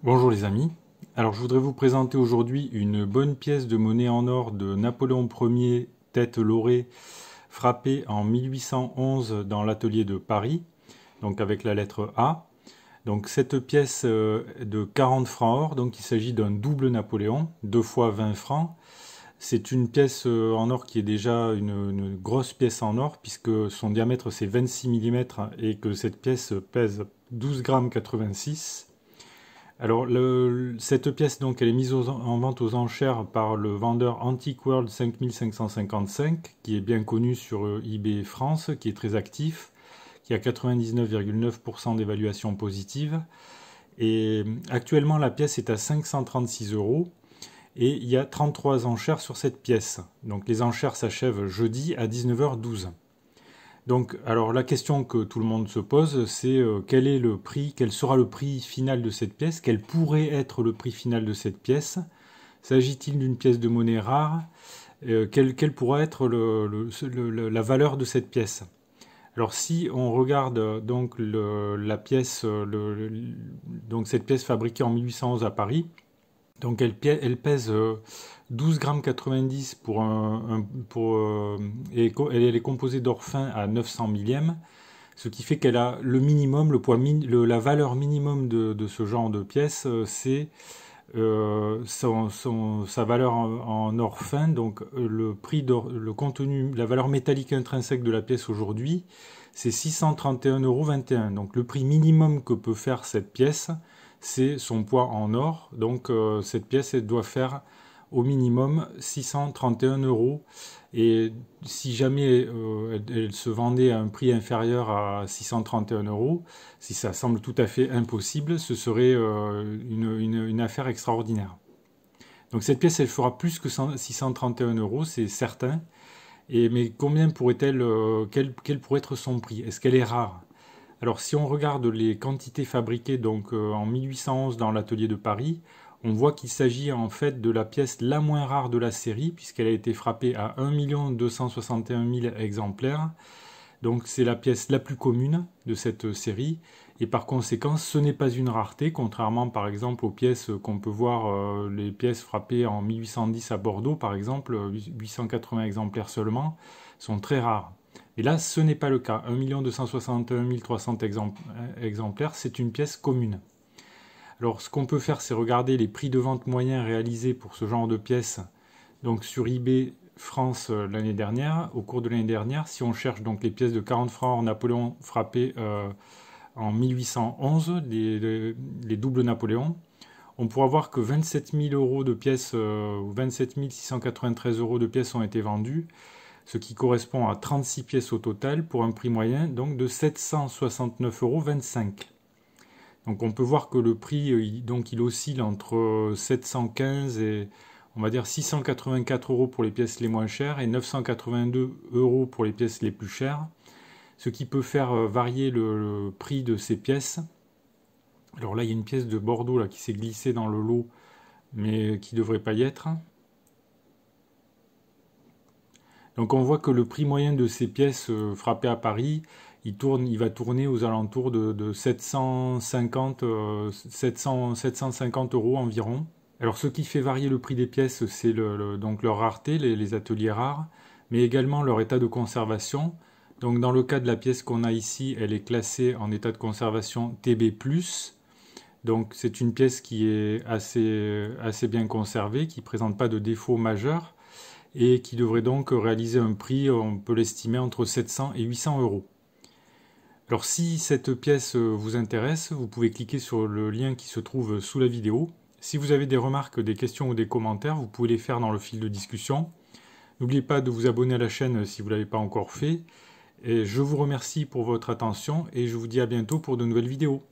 Bonjour les amis, alors je voudrais vous présenter aujourd'hui une bonne pièce de monnaie en or de Napoléon Ier, tête laurée, frappée en 1811 dans l'atelier de Paris, donc avec la lettre A. Donc cette pièce de 40 francs or, donc il s'agit d'un double Napoléon, 2 fois 20 francs. C'est une pièce en or qui est déjà une grosse pièce en or, puisque son diamètre c'est 26 mm et que cette pièce pèse 12 grammes 86. Alors, cette pièce, donc, elle est mise en vente aux enchères par le vendeur Antique World 5555, qui est bien connu sur eBay France, qui est très actif, qui a 99,9% d'évaluation positive. Et actuellement, la pièce est à 536 euros et il y a 33 enchères sur cette pièce. Donc, les enchères s'achèvent jeudi à 19h12. Donc, alors la question que tout le monde se pose, c'est quel est le prix, quel sera le prix final de cette pièce, quel pourrait être le prix final de cette pièce? S'agit-il d'une pièce de monnaie rare? Quelle pourra être la valeur de cette pièce? Alors si on regarde donc la pièce, donc cette pièce fabriquée en 1811 à Paris, donc elle pèse 12 grammes 90 et elle est composée d'or fin à 900 millièmes, ce qui fait qu'elle a le minimum, la valeur minimum de ce genre de pièce, c'est sa valeur en or fin, donc le prix le contenu, la valeur métallique intrinsèque de la pièce aujourd'hui, c'est 631,21 €. Donc le prix minimum que peut faire cette pièce, c'est son poids en or. Donc cette pièce, elle doit faire au minimum 631 euros. Et si jamais elle se vendait à un prix inférieur à 631 euros, si ça semble tout à fait impossible, ce serait une affaire extraordinaire. Donc cette pièce, elle fera plus que 631 euros, c'est certain. Mais combien pourrait-elle, quel pourrait être son prix? Est-ce qu'elle est rare? Alors si on regarde les quantités fabriquées donc en 1811 dans l'atelier de Paris, on voit qu'il s'agit en fait de la pièce la moins rare de la série, puisqu'elle a été frappée à 1 261 000 exemplaires. Donc c'est la pièce la plus commune de cette série, et par conséquent ce n'est pas une rareté, contrairement par exemple aux pièces qu'on peut voir, les pièces frappées en 1810 à Bordeaux par exemple, 880 exemplaires seulement, sont très rares. Et là ce n'est pas le cas, 1 261 300 exemplaires, c'est une pièce commune. Alors ce qu'on peut faire, c'est regarder les prix de vente moyens réalisés pour ce genre de pièces, donc sur eBay France l'année dernière, au cours de l'année dernière. Si on cherche donc les pièces de 40 francs en Napoléon frappées en 1811, les doubles Napoléon, on pourra voir que 27 000 euros de pièces, 27 693 euros de pièces ont été vendues, ce qui correspond à 36 pièces au total pour un prix moyen donc de 769,25 euros. Donc on peut voir que le prix donc il oscille entre 715 et on va dire 684 euros pour les pièces les moins chères et 982 euros pour les pièces les plus chères, ce qui peut faire varier le prix de ces pièces. Alors là, il y a une pièce de Bordeaux là, qui s'est glissée dans le lot, mais qui ne devrait pas y être. Donc on voit que le prix moyen de ces pièces frappées à Paris, il va tourner aux alentours de 750 euros environ. Alors ce qui fait varier le prix des pièces, c'est donc leur rareté, les ateliers rares, mais également leur état de conservation. Donc dans le cas de la pièce qu'on a ici, elle est classée en état de conservation TB+. Donc c'est une pièce qui est assez bien conservée, qui ne présente pas de défauts majeurs et qui devrait donc réaliser un prix, on peut l'estimer, entre 700 et 800 euros. Alors si cette pièce vous intéresse, vous pouvez cliquer sur le lien qui se trouve sous la vidéo. Si vous avez des remarques, des questions ou des commentaires, vous pouvez les faire dans le fil de discussion. N'oubliez pas de vous abonner à la chaîne si vous ne l'avez pas encore fait. Et je vous remercie pour votre attention et je vous dis à bientôt pour de nouvelles vidéos.